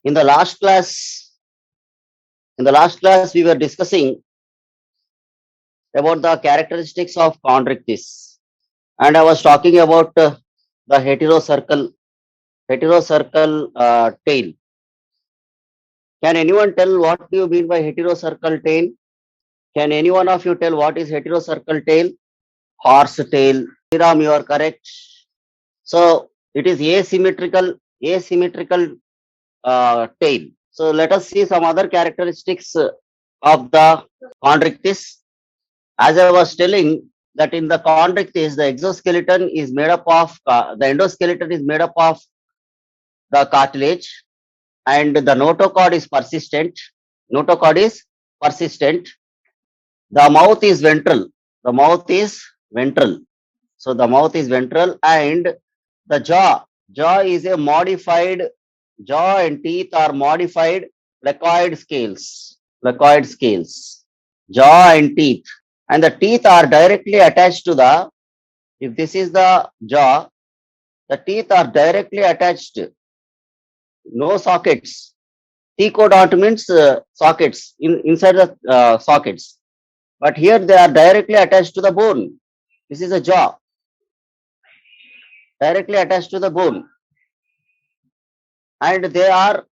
In the last class, we were discussing about the characteristics of chondrichthyes, and I was talking about the heterocircle tail. Can anyone tell what do you mean by heterocircle tail? Can any one of you tell what is heterocircle tail? Horse tail. Ram, you are correct. So it is asymmetrical tail. So let us see some other characteristics of the chondrichthyes. As I was telling that in the chondrichthyes, the exoskeleton is made up of the endoskeleton is made up of the cartilage, and the notochord is persistent. Notochord is persistent. The mouth is ventral. The mouth is ventral. So the mouth is ventral, and the jaw is a modified jaw, and teeth are modified placoid scales. Placoid scales. Jaw and teeth. And the teeth are directly attached to the, if this is the jaw, the teeth are directly attached, no sockets. Thecodont means sockets inside the sockets, but here they are directly attached to the bone. This is a jaw, directly attached to the bone, and they are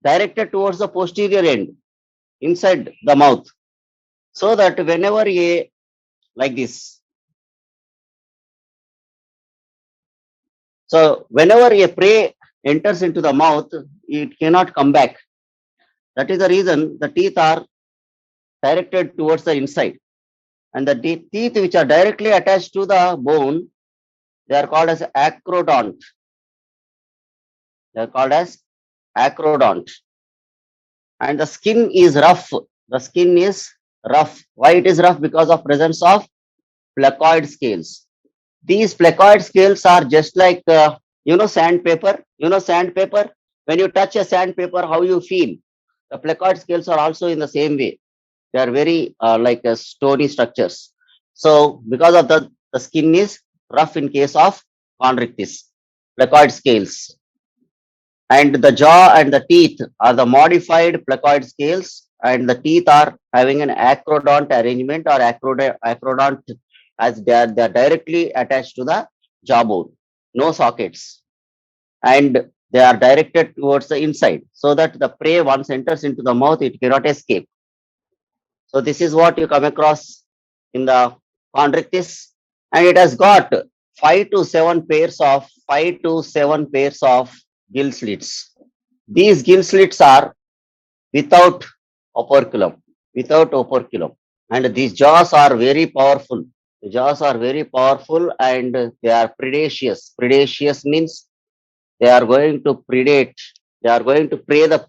directed towards the posterior end inside the mouth, so that whenever a, like this, so whenever a prey enters into the mouth, it cannot come back. That is the reason the teeth are directed towards the inside, and the teeth which are directly attached to the bone, they are called as acrodont. They are called as acrodont. And the skin is rough. The skin is rough. Why it is rough? Because of presence of placoid scales. These placoid scales are just like sandpaper. You know sandpaper. When you touch a sandpaper, how you feel? The placoid scales are also in the same way. They are very like stony structures. So because of the skin is rough in case of chondrichthyes, placoid scales. And the jaw and the teeth are the modified placoid scales, and the teeth are having an acrodont arrangement or acrodont, as they are directly attached to the jawbone, no sockets, and they are directed towards the inside, so that the prey once enters into the mouth, it cannot escape. So this is what you come across in the chondrichthyes, and it has got 5 to 7 pairs of gill slits. These gill slits are without operculum, and these jaws are very powerful. The jaws are very powerful, and they are predaceous. Predaceous means they are going to predate. They are going to prey the.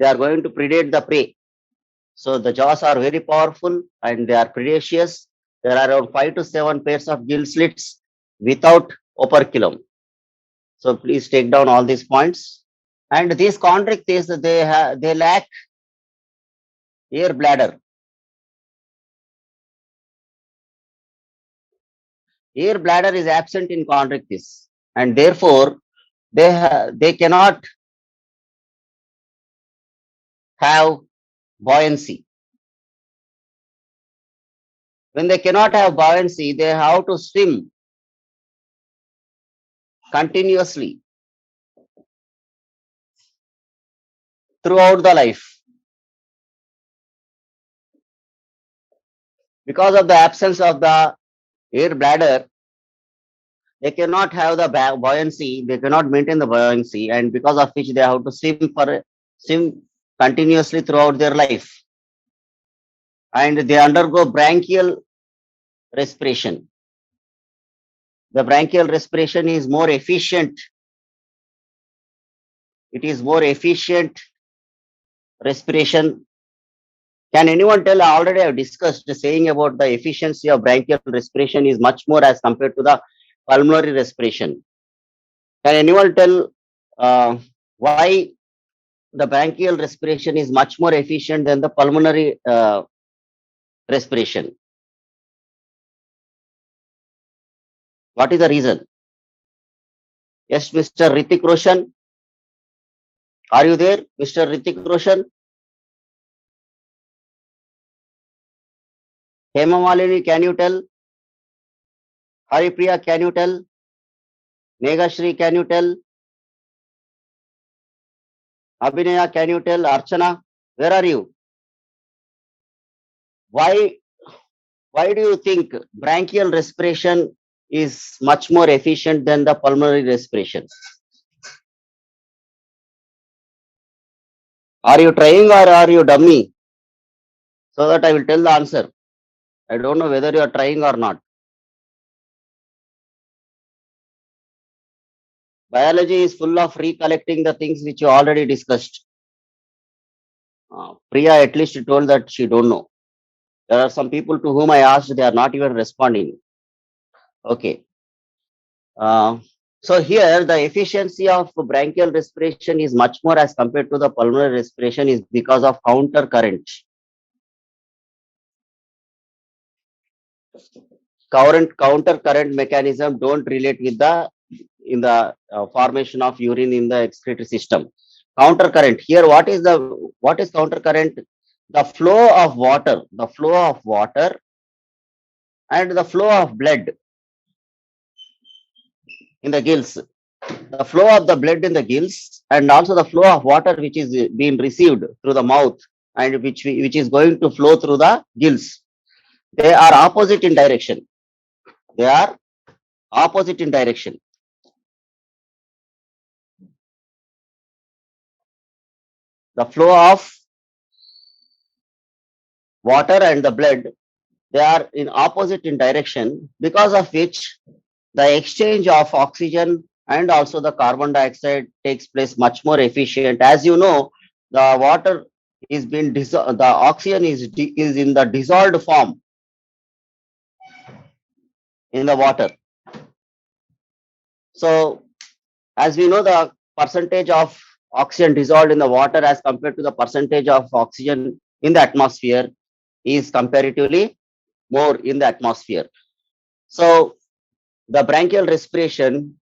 They are going to predate the prey. So the jaws are very powerful and they are predaceous. There are around 5 to 7 pairs of gill slits without operculum. So please take down all these points. And these chondrichthyes, they lack air bladder. Air bladder is absent in chondrichthyes, and therefore they cannot have buoyancy. When they cannot have buoyancy, they have to swim continuously throughout the life. Because of the absence of the air bladder, they cannot have the buoyancy, they cannot maintain the buoyancy, and because of which they have to swim continuously throughout their life. And they undergo branchial respiration. The branchial respiration is more efficient. It is more efficient respiration. Can anyone tell? Already I have discussed the saying about the efficiency of branchial respiration is much more as compared to the pulmonary respiration. Can anyone tell why the branchial respiration is much more efficient than the pulmonary respiration? What is the reason? Yes, Mr. Ritik Roshan. Are you there, Mr. Ritik Roshan? Hema Malini, can you tell? Haripriya, can you tell? Megashri, can you tell? Abhinaya, can you tell? Archana, where are you? Why why do you think bronchial respiration is much more efficient than the pulmonary respiration? Are you trying or are you dummy? So that I will tell the answer. I don't know whether you are trying or not. Biology is full of recollecting the things which you already discussed. Priya at least told that she don't know. There are some people to whom I asked, they are not even responding. Okay. Uh, so here the efficiency of bronchial respiration is much more as compared to the pulmonary respiration is because of counter current. Counter current mechanism don't relate with the in the formation of urine in the excretory system. Counter current here, what is counter current? The flow of water and the flow of blood in the gills. The flow of the blood in the gills and also the flow of water which is being received through the mouth and which is going to flow through the gills. They are opposite in direction. They are opposite in direction. The flow of water and the blood, they are in opposite in direction, because of which the exchange of oxygen and also the carbon dioxide takes place much more efficient. As you know, the water is being the oxygen is in the dissolved form in the water. So as we know, the percentage of oxygen dissolved in the water as compared to the percentage of oxygen in the atmosphere is comparatively more in the atmosphere. So the bronchial respiration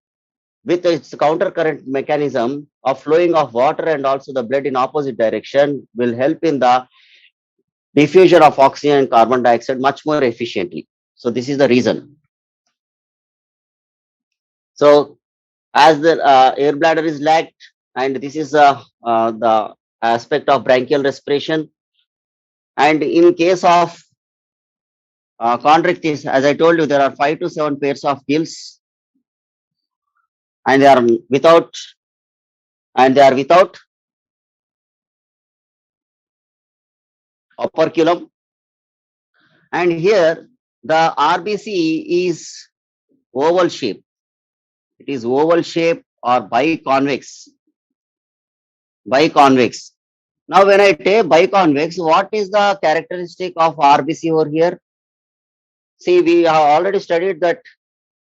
with its counter current mechanism of flowing of water and also the blood in opposite direction will help in the diffusion of oxygen and carbon dioxide much more efficiently. So this is the reason. So as the air bladder is lagged, and this is the aspect of bronchial respiration. And in case of chondrichthyes, as I told you, there are 5 to 7 pairs of gills, and they are without operculum. And here the RBC is oval shape. It is oval shape or biconvex. Biconvex. Now, when I take biconvex, what is the characteristic of RBC over here? See, we have already studied that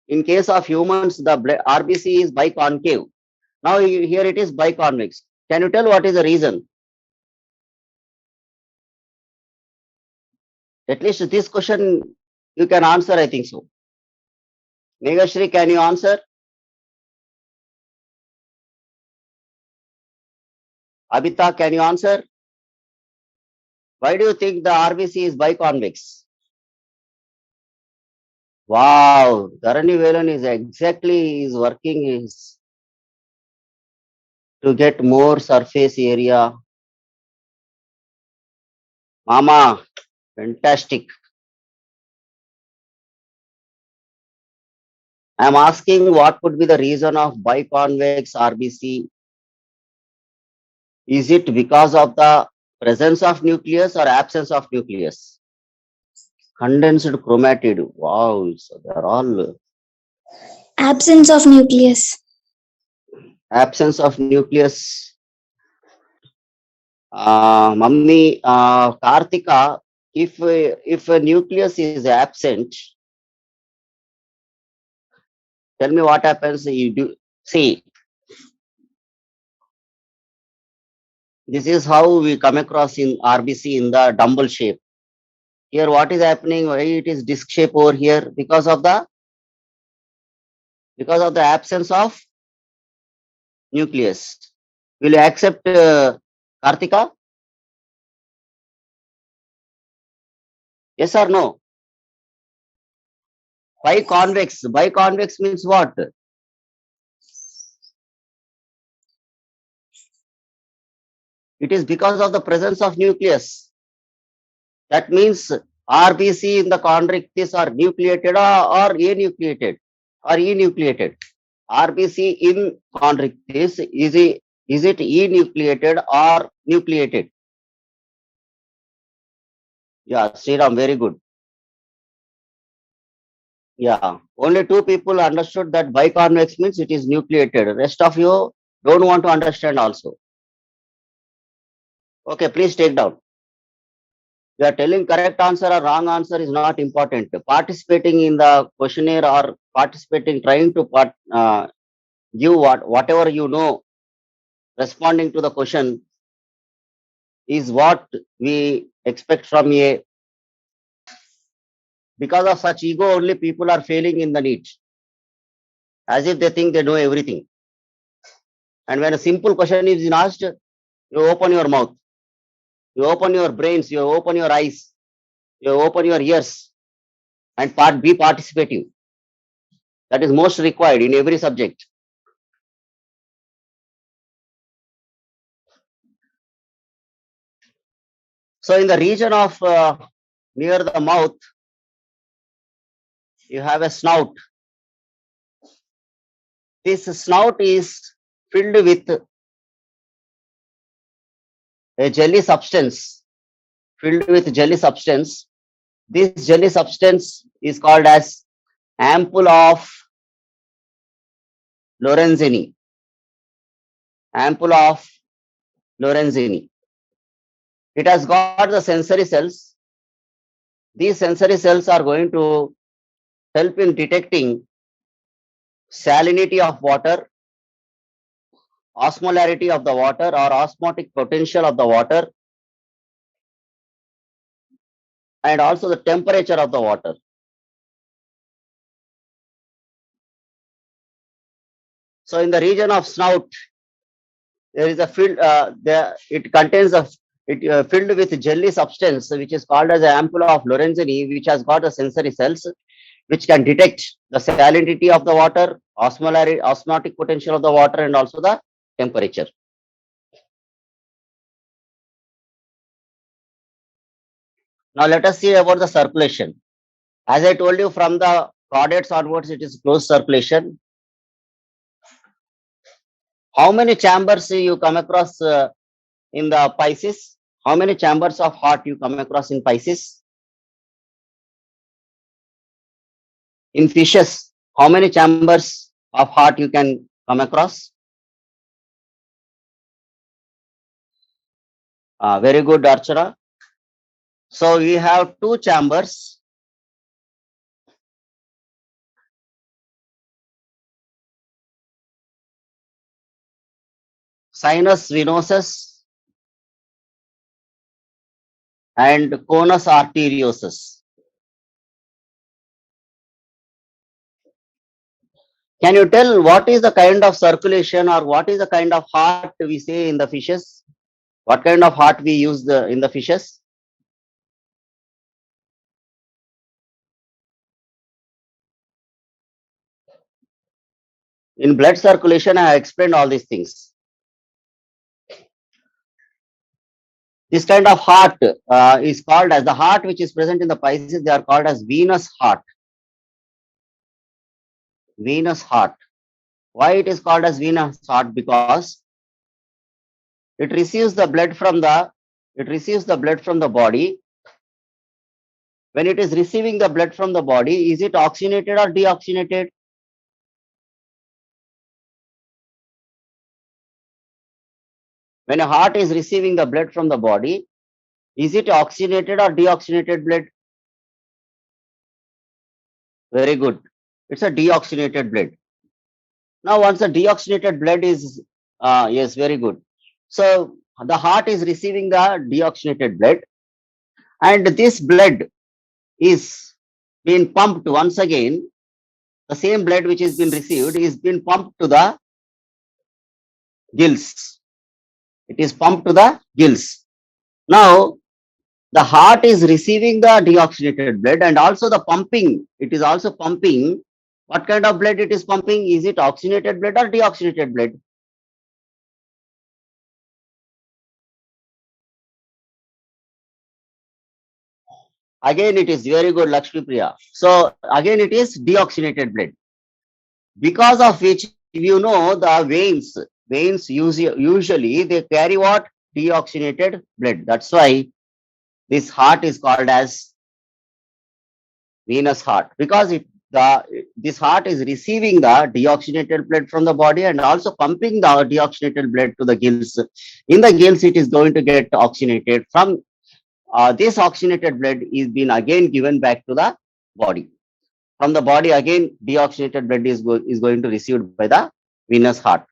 in case of humans, the RBC is biconcave. Now, here it is biconvex. Can you tell what is the reason? At least this question you can answer, I think so. Megashri, can you answer? Abhita, can you answer? Why do you think the RBC is biconvex? Wow, Dharani Velan is exactly is working is to get more surface area. Mama, fantastic. I am asking what could be the reason of biconvex RBC. Is it because of the presence of nucleus or absence of nucleus? Condensed chromatid. Wow, so they are all Absence of nucleus. absence of nucleus. Mummy, Kartika, if a nucleus is absent, tell me what happens. You do see. This is how we come across in RBC in the dumbbell shape. Here, what is happening? Why it is disc shape over here? Because of the absence of nucleus. Will you accept Kartika? Yes or no? Biconvex. Biconvex means what? It is because of the presence of nucleus. That means RBC in the chondrichthyes are nucleated or anucleated or enucleated. RBC in chondrichthyes, is it enucleated or nucleated? Yeah, Sriram, very good. Yeah, only two people understood that biconvex means it is nucleated. Rest of you don't want to understand also. Okay, please take down. You are telling correct answer or wrong answer is not important. Participating in the questionnaire or participating, trying to give whatever you know, responding to the question is what we expect from a. Because of such ego, only people are failing in the NEET, as if they think they know everything. And when a simple question is asked, you open your mouth, you open your brains, you open your eyes, you open your ears, and be participative. That is most required in every subject. So in the region of near the mouth, you have a snout. This snout is filled with a jelly substance, filled with jelly substance. This jelly substance is called as ampoule of Lorenzini. Ampoule of Lorenzini. It has got the sensory cells. These sensory cells are going to help in detecting salinity of water, osmolarity of the water or osmotic potential of the water, and also the temperature of the water. So in the region of snout, there is a filled, it contains filled with jelly substance, which is called as the ampoule of Lorenzini, which has got the sensory cells, which can detect the salinity of the water, osmotic potential of the water, and also the temperature. Now let us see about the circulation. As I told you, from the chordates onwards, it is closed circulation. How many chambers you come across in the Pisces? How many chambers of heart you come across in Pisces? In fishes, how many chambers of heart you can come across? Very good, Archana. So we have two chambers. Sinus venosus and conus arteriosus. Can you tell what is the kind of circulation or what is the kind of heart we say in the fishes? What kind of heart we use in the fishes? In blood circulation, I have explained all these things. This kind of heart is called as the heart which is present in the Pisces. They are called as venous heart. Venous heart. Why it is called as venous heart? Because it receives the blood from the body. When it is receiving the blood from the body, is it oxygenated or deoxygenated? When a heart is receiving the blood from the body, is it oxygenated or deoxygenated blood? Very good. It's a deoxygenated blood. Now, once the deoxygenated blood is, yes, very good. So, the heart is receiving the deoxygenated blood, and this blood is being pumped once again. The same blood which has been received is being pumped to the gills. It is pumped to the gills. Now, the heart is receiving the deoxygenated blood and also the pumping. It is also pumping. What kind of blood it is pumping? Is it oxygenated blood or deoxygenated blood? Again, it is very good, Lakshmi Priya. So, again, it is deoxygenated blood. Because of which, you know, the veins usually they carry what? Deoxygenated blood. That's why this heart is called as venous heart, because this heart is receiving the deoxygenated blood from the body and also pumping the deoxygenated blood to the gills. In the gills, it is going to get oxygenated. From this oxygenated blood is being again given back to the body. From the body, again deoxygenated blood is going to received by the venous heart.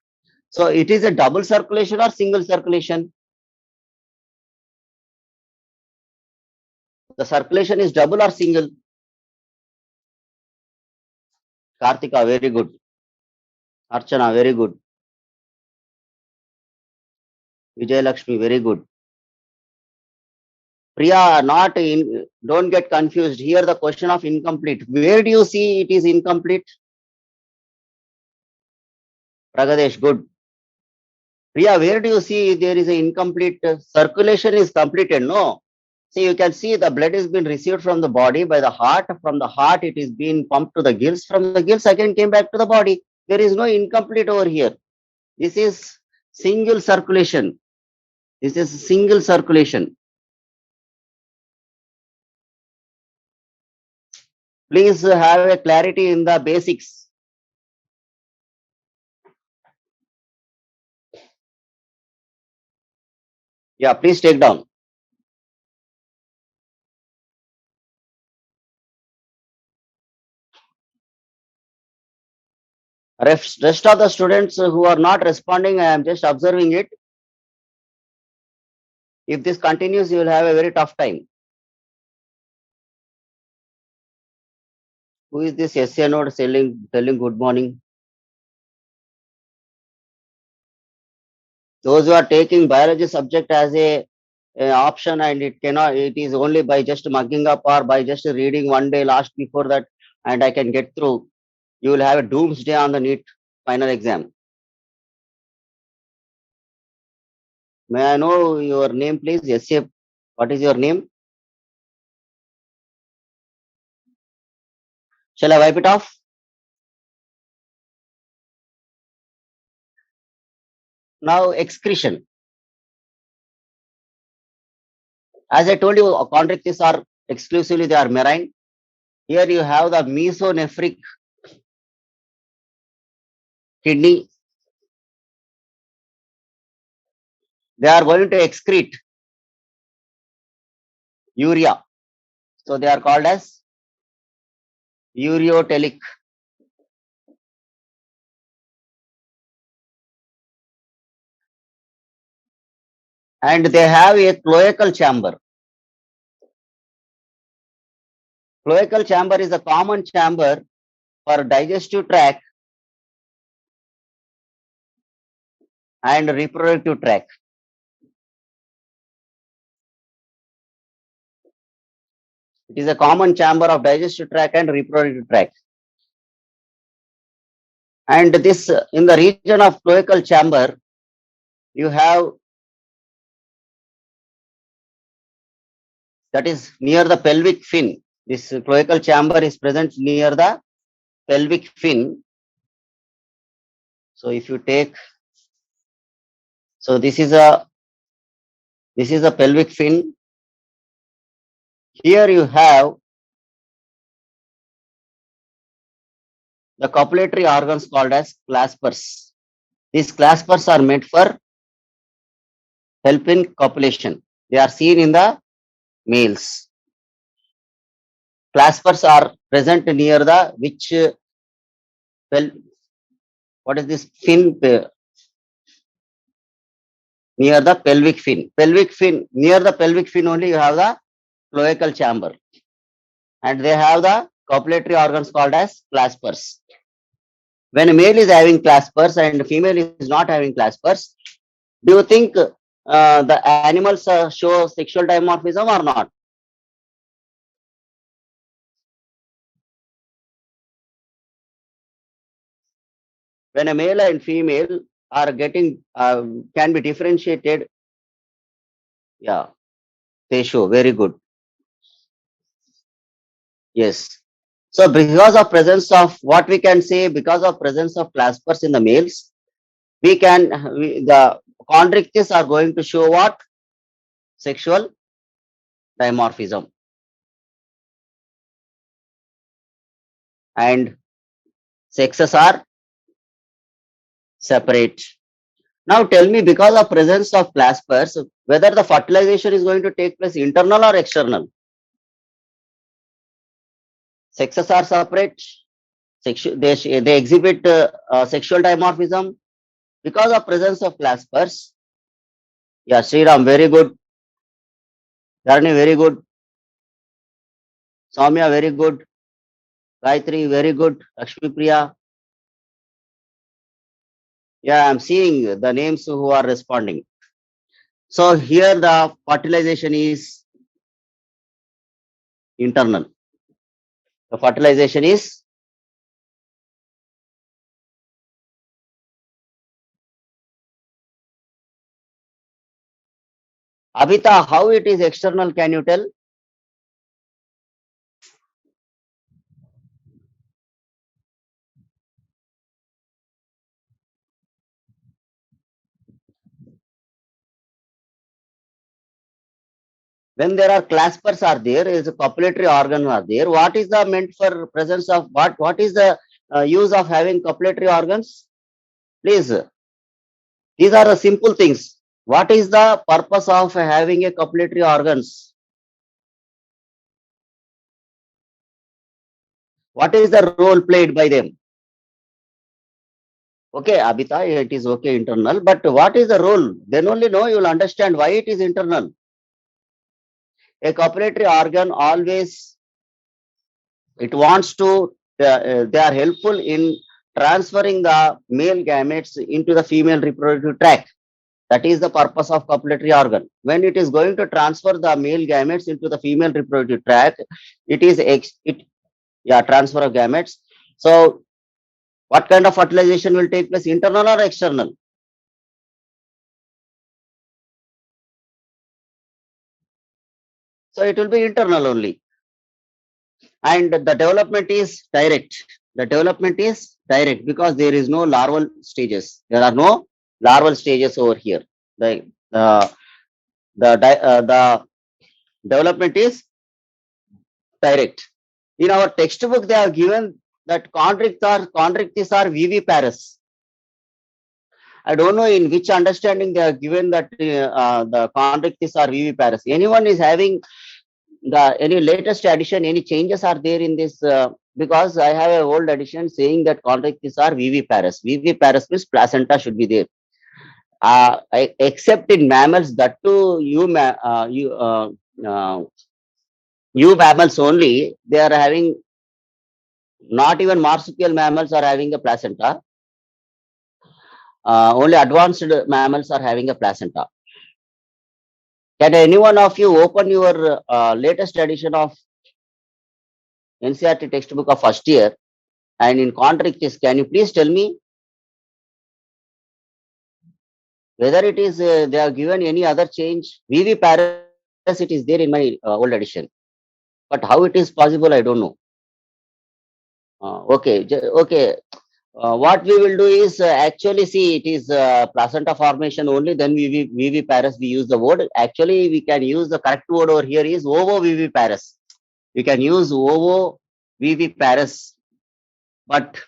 So it is a double circulation or single circulation? The circulation is double or single? Kartika, very good. Archana, very good. Vijay Lakshmi, very good. Priya, not in, don't get confused. Here the question of incomplete. Where do you see it is incomplete? Pragadesh, good. Priya, where do you see there is an incomplete circulation is completed? No. See, you can see the blood is being received from the body by the heart. From the heart, it is being pumped to the gills. From the gills, again came back to the body. There is no incomplete over here. This is single circulation. This is single circulation. Please have a clarity in the basics. Yeah, please take down. Rest of the students who are not responding, I am just observing it. If this continues, you will have a very tough time. Who is this SA node telling good morning? Those who are taking biology subject as a option, and it is only by just mugging up or by just reading one day last before that, and I can get through. You will have a doomsday on the NEET final exam. May I know your name, please? SA, what is your name? Shall I wipe it off? Now, excretion. As I told you, chondrichthyes are exclusively they are marine. Here you have the mesonephric kidney. They are going to excrete urea. So they are called as ureotelic. And they have a cloacal chamber. Cloacal chamber is a common chamber for digestive tract and reproductive tract. It is a common chamber of digestive tract and reproductive tract. And this in the region of cloacal chamber, you have that is near the pelvic fin. This cloacal chamber is present near the pelvic fin. So if you take, so this is a pelvic fin. Here you have the copulatory organs called as claspers. These claspers are meant for help in copulation. They are seen in the males. Claspers are present near the which what is this fin? Near the pelvic fin. Pelvic fin, near the pelvic fin only you have the cloacal chamber. And they have the copulatory organs called as claspers. When a male is having claspers and female is not having claspers, do you think the animals show sexual dimorphism or not? When a male and female are getting can be differentiated, yeah, they show very good. Yes. So because of presence of what we can say, because of presence of claspers in the males, we can the chondrichthyes are going to show what? Sexual dimorphism. And sexes are separate. Now tell me, because of presence of claspers, whether the fertilization is going to take place internal or external. Sexes are separate. They exhibit sexual dimorphism because of presence of claspers. Yeah, Sriram, very good. Dharani, very good. Soumya, very good. Gayatri, very good. Lakshmi Priya. Yeah, I'm seeing the names who are responding. So here the fertilization is internal. The fertilization is Abhita, how it is external, can you tell? When there are claspers are there, is a copulatory organ are there. What is the meant for presence of what? What is the use of having copulatory organs? Please, these are the simple things. What is the purpose of having a copulatory organs? What is the role played by them? Okay, Abhita, it is okay internal, but what is the role? Then only know you will understand why it is internal. A copulatory organ always it wants to they are helpful in transferring the male gametes into the female reproductive tract. That is the purpose of copulatory organ. When it is going to transfer the male gametes into the female reproductive tract, it is transfer of gametes. So what kind of fertilization will take place, internal or external? So it will be internal only. And the development is direct. The development is direct because there is no larval stages. There are no larval stages over here. The development is direct. In our textbook, they have given that chondrichthyes are viviparous. I don't know in which understanding they have given that the chondrichthyes are viviparous. Anyone is having the any latest addition, any changes are there in this? Because I have an old edition saying that chondrichthyes are viviparous. Viviparous means placenta should be there. Except in mammals, that too you mammals only, they are having, not even marsupial mammals are having a placenta. Only advanced mammals are having a placenta. Can any one of you open your latest edition of NCERT textbook of first year, and in chondrichthyes, can you please tell me whether it is they have given any other change? Viviparous it is there in my old edition, but how it is possible, I don't know. Okay. What we will do is actually see it is placenta formation only. Then viviparous we use the word. Actually, we can use the correct word over here is ovoviviparous. We can use ovoviviparous, but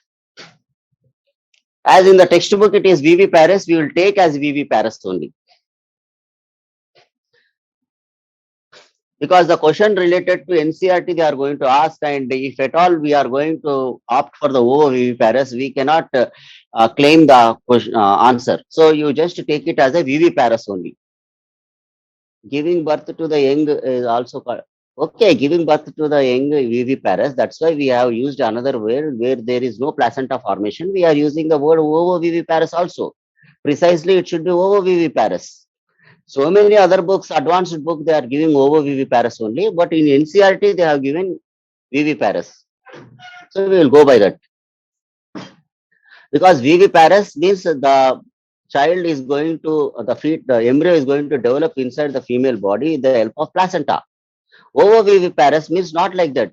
as in the textbook it is viviparous. We will take as viviparous only, because the question related to NCERT they are going to ask, and if at all we are going to opt for the ovoviviparous, we cannot claim the question, answer. So you just take it as a viviparous only. Giving birth to the young is also called, okay, giving birth to the young viviparous. That's why we have used another word where there is no placenta formation. We are using the word ovoviviparous also. Precisely, it should be ovoviviparous. So many other books, advanced book, they are giving over viviparous only, but in NCRT they have given viviparous. So we will go by that, because viviparous means the child is going to the embryo is going to develop inside the female body with the help of placenta. Ovoviviparous means not like that.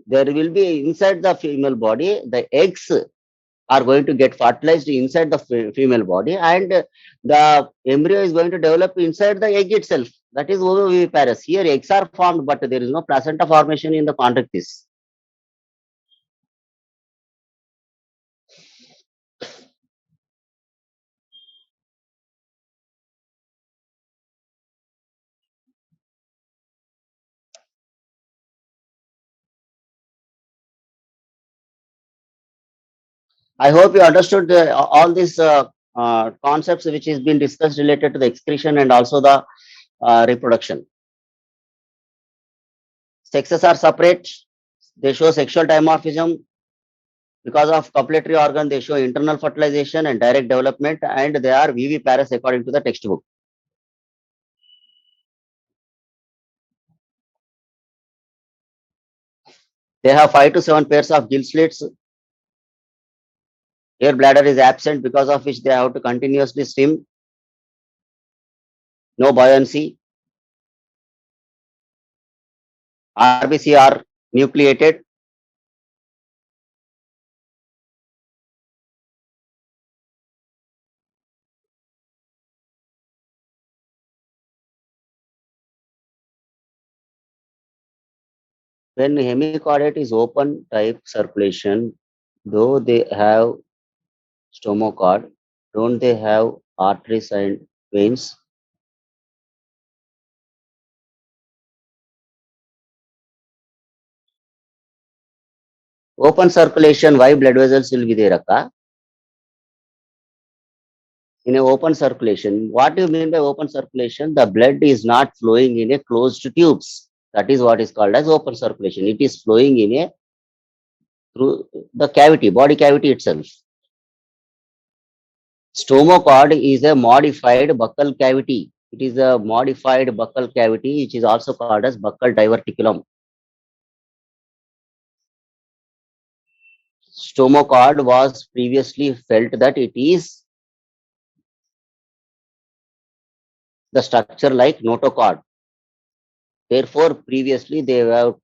There will be inside the female body, the eggs are going to get fertilized inside the female body, and the embryo is going to develop inside the egg itself. That is ovoviviparous. Here eggs are formed, but there is no placenta formation in the chondrichthyes. I hope you understood all these concepts which has been discussed related to the excretion and also the reproduction. Sexes are separate. They show sexual dimorphism. Because of copulatory organ, they show internal fertilization and direct development, and they are viviparous according to the textbook. They have 5 to 7 pairs of gill slits. Air bladder is absent, because of which they have to continuously swim. No buoyancy. RBC are nucleated. When hemichordate is open type circulation, though they have stomochord, don't they have arteries and veins? Open circulation, why blood vessels will be there, Akka? In a open circulation, what do you mean by open circulation? The blood is not flowing in a closed tubes. That is what is called as open circulation. It is flowing in a through the cavity, body cavity itself. Stomochord is a modified buccal cavity. It is a modified buccal cavity, which is also called as buccal diverticulum. Stomochord was previously felt that it is the structure like notochord. Therefore, previously they have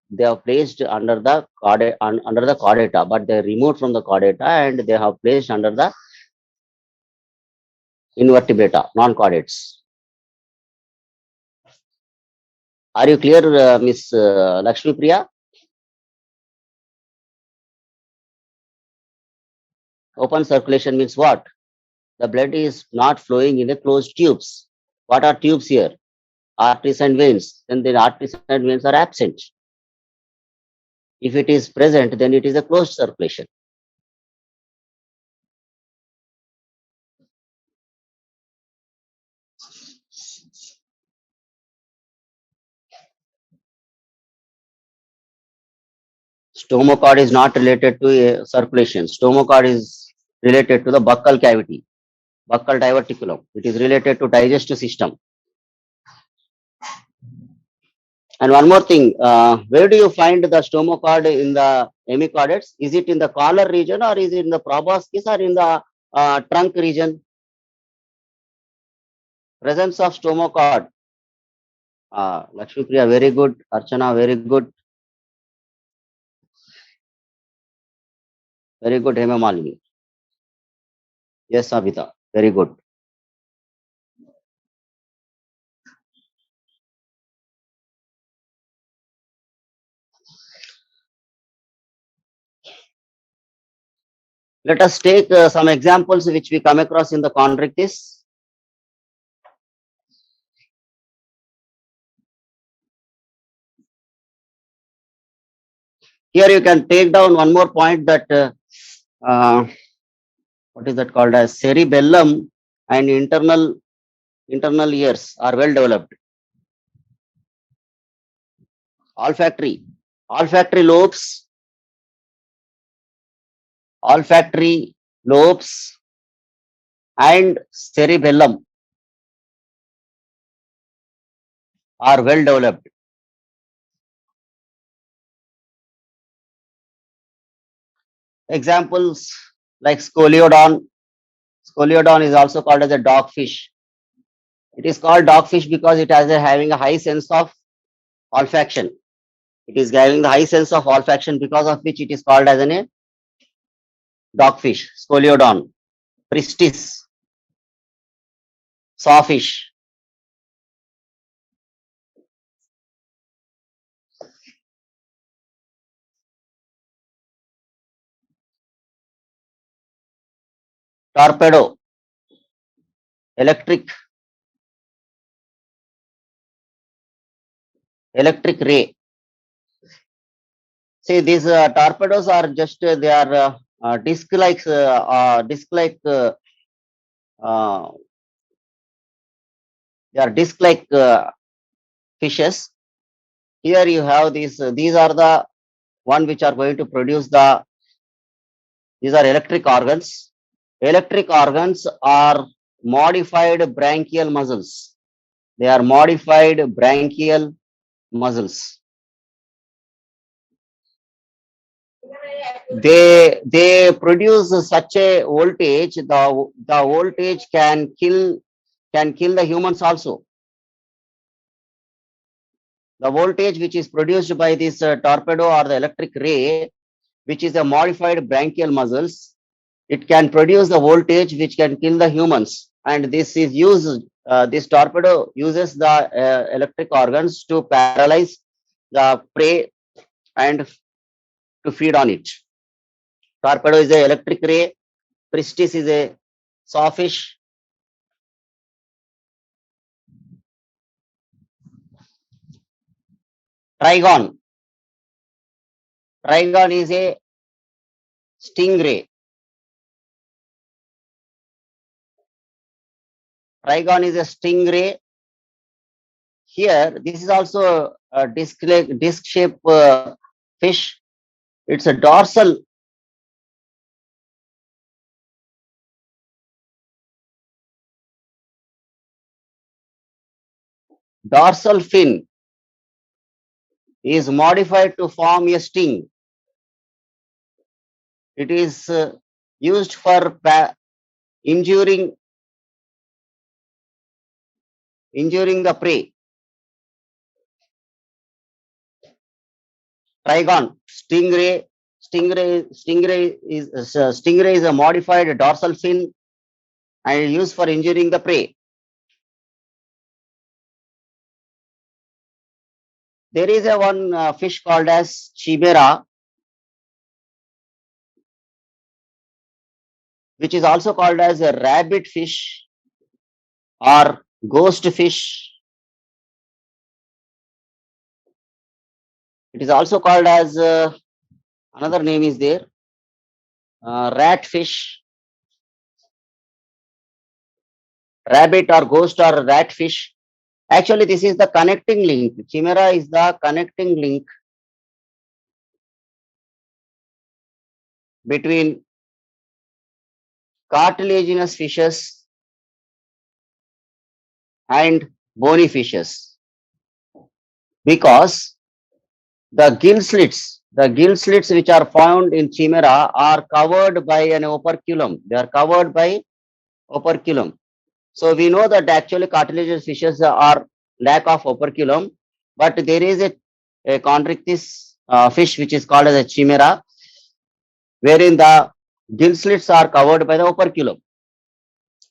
placed under the under the chordata, but they removed from the chordata and they have placed under the invertebrata, non-chordates. Are you clear, Miss Lakshmi Priya? Open circulation means what? The blood is not flowing in a closed tubes. What are tubes here? Arteries and veins. Then the arteries and veins are absent. If it is present, then it is a closed circulation. Stomochord is not related to circulation. Stomochord is related to the buccal cavity, buccal diverticulum. It is related to digestive system. And one more thing, where do you find the stomochord in the hemichordates? Is it in the collar region, or is it in the proboscis, or in the trunk region? Presence of stomochord. Lakshmi Priya, very good. Archana, very good. Very good, Hema Malini. Yes, Abhita, very good. Let us take some examples which we come across in the chondrichthyes. Here you can take down one more point, that what is that called as cerebellum and internal ears are well developed. Olfactory lobes, and cerebellum are well developed. Examples like Scoliodon. Scoliodon is also called as a dogfish. It is called dogfish because it has having a high sense of olfaction. It is having the high sense of olfaction because of which it is called as a dogfish. Scoliodon, pristis, sawfish. Torpedo, electric ray. See, these torpedoes are just they are uh, they are disc-like fishes. Here you have these. These are the one which are going to produce the. These are electric organs. Electric organs are modified branchial muscles. They are modified branchial muscles. They produce such a voltage. The voltage can kill the humans also. The voltage which is produced by this torpedo or the electric ray, which is a modified branchial muscles, it can produce the voltage which can kill the humans. And this is used. This torpedo uses the electric organs to paralyze the prey and to feed on it. Torpedo is a electric ray. Pristis is a sawfish. Trigon. Trigon is a stingray. Trigon is a stingray. Here, this is also a disc shaped fish. It's a dorsal fin is modified to form a sting. It is used for injuring the prey. Trigon, stingray is a modified dorsal fin and used for injuring the prey. There is a one fish called as chimera, which is also called as a rabbit fish or ghost fish. It is also called as another name is there, rat fish, rabbit or ghost or rat fish. Actually, this is the connecting link. Chimera is the connecting link between cartilaginous fishes and bony fishes, because the gill slits which are found in chimera are covered by an operculum. They are covered by operculum. So we know that actually cartilaginous fishes are lack of operculum, but there is a chondrichthyes fish which is called as a chimera, wherein the gill slits are covered by the operculum.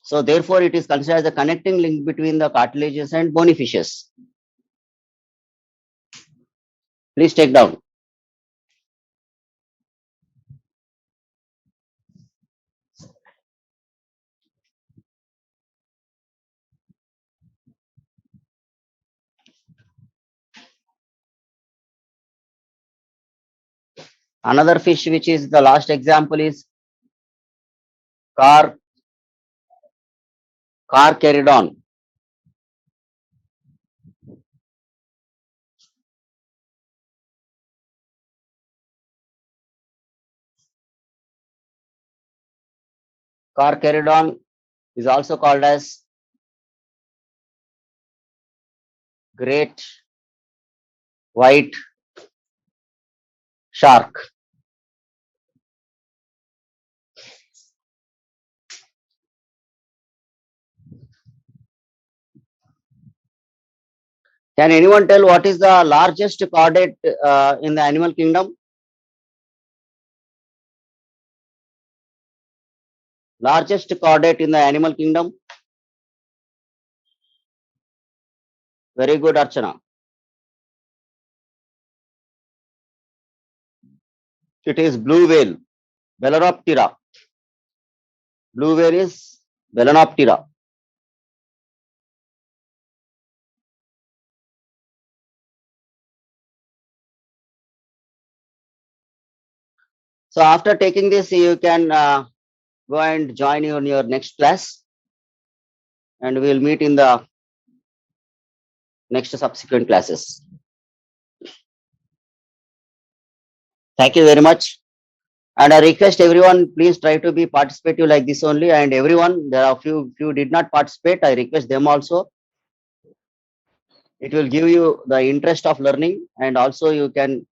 So therefore, it is considered as a connecting link between the cartilaginous and bony fishes. Please take down. Another fish which is the last example is car carcharodon. Carcharodon is also called as great white shark. Can anyone tell what is the largest chordate in the animal kingdom? Largest chordate in the animal kingdom? Very good, Archana. It is blue whale, Balaroptera. Blue whale is Balanoptera. So after taking this, you can go and join you in your next class, and we will meet in the next subsequent classes. Thank you very much. And I request everyone, please try to be participative like this only. And everyone, there are few did not participate. I request them also. It will give you the interest of learning, and also you can